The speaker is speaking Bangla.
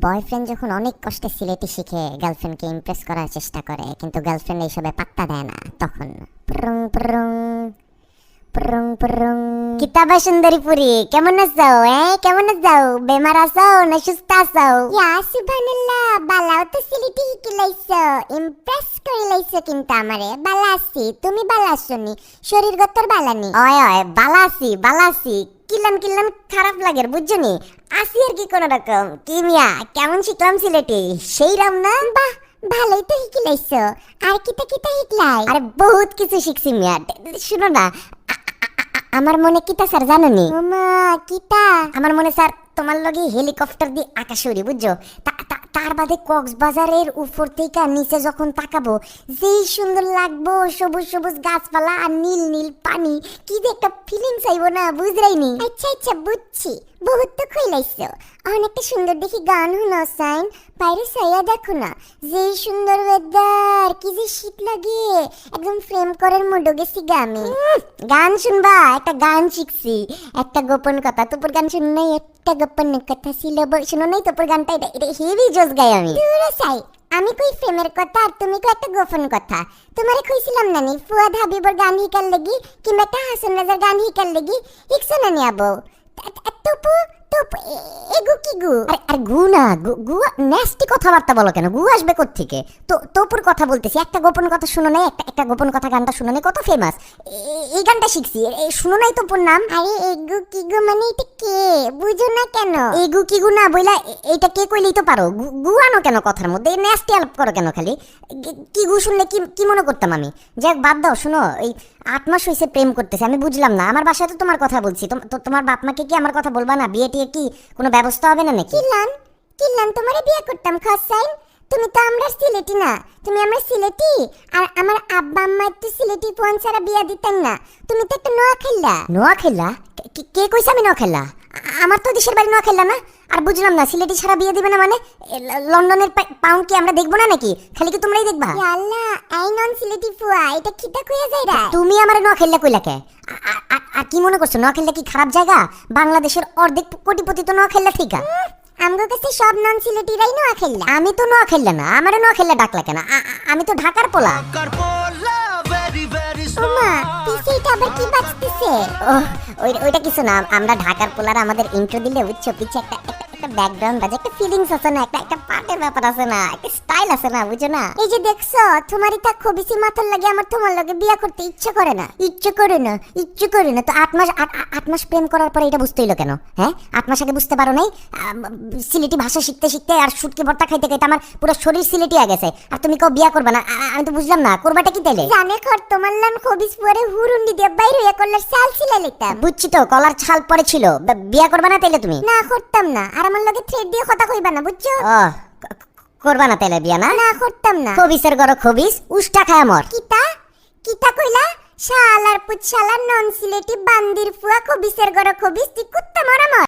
বয়ফ্রেন্ড যখন অনেক কষ্টে সিলেটি শিখে গার্লফ্রেন্ডকে ইমপ্রেস করার চেষ্টা করে, কিন্তু গার্লফ্রেন্ড এইসবে পাত্তা দেয় না, তখন প্রং প্রং প্রং প্রং। কিতাবা সুন্দরী পুরি, কেমন আছো? কেমন আছো? বেমার আছো না সুস্থ আছো? ইয়া সুবহানাল্লাহ, বালাও তো সিলেটি শিখি লাইছো, ইমপ্রেস করে লাইছো। কিন্তু আমারে বালা আছি, তুমি বালা আসনি, শরীর গতর বালানি। ওয় ওয়, বালা আছি কিলাম কিলাম খারাপ লাগে বুঝছো নি, আসি আর কি কোন রকম। কি মিয়া, কেমন শিখলাম সিলেটি? সেই রাম না? বাহ, ভালোই তো শিখি লাইছো। আর কিতা কিতা শিখলাই? আরে বহুত কিছু শিখছি মিয়া। শুনো না, আমার মনে কিতা স্যার জানো নি? ওমা কিতা? আমার মনে স্যার তোমার লগে হেলিকপ্টার দিয়ে আকাশে উড়ি বুঝছো। তার বাদে কক্সবাজারের উপর থেকে নিচে যখন তাকাবো, যেই সুন্দর লাগবো, সবুজ সবুজ গাছপালা আর নীল নীল পানি, কি যে একটা ফিলিংস আইবো না, বুঝরাইনি? আচ্ছা আচ্ছা বুঝছি, বহুত তো খুইলাইছো। অনেকটা সুন্দর দেখি গান শুনো সাইন, বাইরে সাইয়া দেখো না, যেই সুন্দর ওয়েদার, কি যে শীত লাগে, একদম ফ্রেম করার মুডে গেছি গামে। গান শুনবা? একটা গান শিখছি, একটা গোপন কথা। তোর গান শুন নাই? একটা গোপন কথা ছিল, শুনো নাই তোর গানটা? এটা হেভি জোস গাই আমি। দূরে সাই, আমি কই প্রেমের কথা আর তুমি কই একটা গোপন কথা। তোমারে কইছিলাম না নি ফুয়াদ হাবিবর গান হিকার লাগি, কিংবা একটা হাসান রাজার গান হিকার লাগি, হিকছো না নি আবো? টুপু টুপু এগু কি গু? আরে গু না, গু নেস্টি কথাবার্তা বলো কেন? গু আসবে কোত্থেকে? তোপুর কথা বলতেছি। একটা গোপন কথা শুনো নাই? একটা গোপন কথা গানটা শুনো নাই? কত ফেমাস এই গানটা শিখছি, শুনো নাই তোপুর নাম? আরে এগু কি গু মানে এটা কে, বুঝো না কেন? এগু কি গু না বইলা এটা কে কইলেই তো পারো। গু আনো কেন কথার মধ্যে? নেস্টি আলাপ করো কেন খালি? কি গু শুনলে কি মনে করতাম আমি? যাক বাদ দাও। শুনো, এই 8 মাস হইছে প্রেম করতেছে, আমি বুঝলাম না। আমার বাসায় তো তোমার কথা বলছি, তোমার বাপ মাকে কি আমার কথা বলবা না? বিয়ে টিয়ে কি কোনো ব্যবস্থা হবে না নাকি? কিল্লান তোমারে বিয়ে করতাম খসাইন? তুমি তো আমরা সিলেটি না, তুমি আমরা সিলেটি। আর আমার আব্বা আম্মা তো সিলেটি ফোন ছাড়া বিয়া দিতেন না। তুমি তো একটা নোয়া খেলা। কে কইছে আমি নোয়া খেলা? আমার তো দেশের বাড়ি নোয়া খেলা না। আর বুঝলাম না, সিলেটি ছাড়া বিয়ে দিবে না মানে? লন্ডনের পাউন্ড কি আমরা দেখবো না নাকি? খালি কি তোমরাই দেখবা? আল্লাহ, আই নন সিলেটি ফুয়া, এটা খিতা কইয়া যাইরা। তুমি আমারে নোয়া খেলা কইলা কে? আর কি মনে করছো নোয়া খেলা কি খারাপ জায়গা? বাংলাদেশের অর্ধেক কোটিপতি তো নোয়া খেলা ঠিকা। আমগো কাছে সব নন সিলেটিরাই নোয়া খেলা। আমি তো নোয়া খেলা না, আমারে নোয়া খেলা ডাকলা কেন? আমি তো ঢাকার পোলা। ওমা, পিছে এটা আবার কি বাজতেছে? ওইটা কিছু না, আমরা ঢাকার পোলার আমাদের ইন্ট্রো দিলে বুঝছো, পিছে একটা ব্যাকগ্রাউন্ড বাজে, একটা ফিলিংস আছে না, একটা পার্টের ব্যাপার আছে না, একটা স্টাইল আছে না, বুঝছো না? এই যে দেখছো, তোমারই তা খবিসি মাথার লাগে আমার তোমার লগে বিয়া করতে ইচ্ছে করে না। তো 8 মাস প্রেম করার পরে এটা বুঝতে হইলো কেন? হ্যাঁ, 8 মাস আগে বুঝতে পারো নাই? সিলেটি ভাষা শিখতে শিখতে আর শুটকি ভর্তা খাইতে খাইতে আমার পুরো শরীর সিলেটি হয়ে গেছে, আর তুমি কেউ বিয়া করবে না? আমি তো বুঝলাম না, করবাটা কি তাইলে? জানে কর তোমার লান খবিস পরে হুরুন্ডি দিয়ে বাইরে হয়ে করলে ছাল ছিলা লিখতাম। বুঝছি তো, কলার ছাল পরে ছিল। বিয়া করবে না তাইলে তুমি? না, করতাম না। আর আমার লগে থ্রেড দিয়ে কথা কইবা না, বুঝছো? করবা না তাইলে বিয়া? না করতাম না। খবিসের গড় খবিস, উষ্টা খায় মর। কিতা কইলা? শালার পুত শালার নন সিলেটি বান্দির ফুয়া, খবিসের গড় খবিস, তুই কুত্তা মরা মর।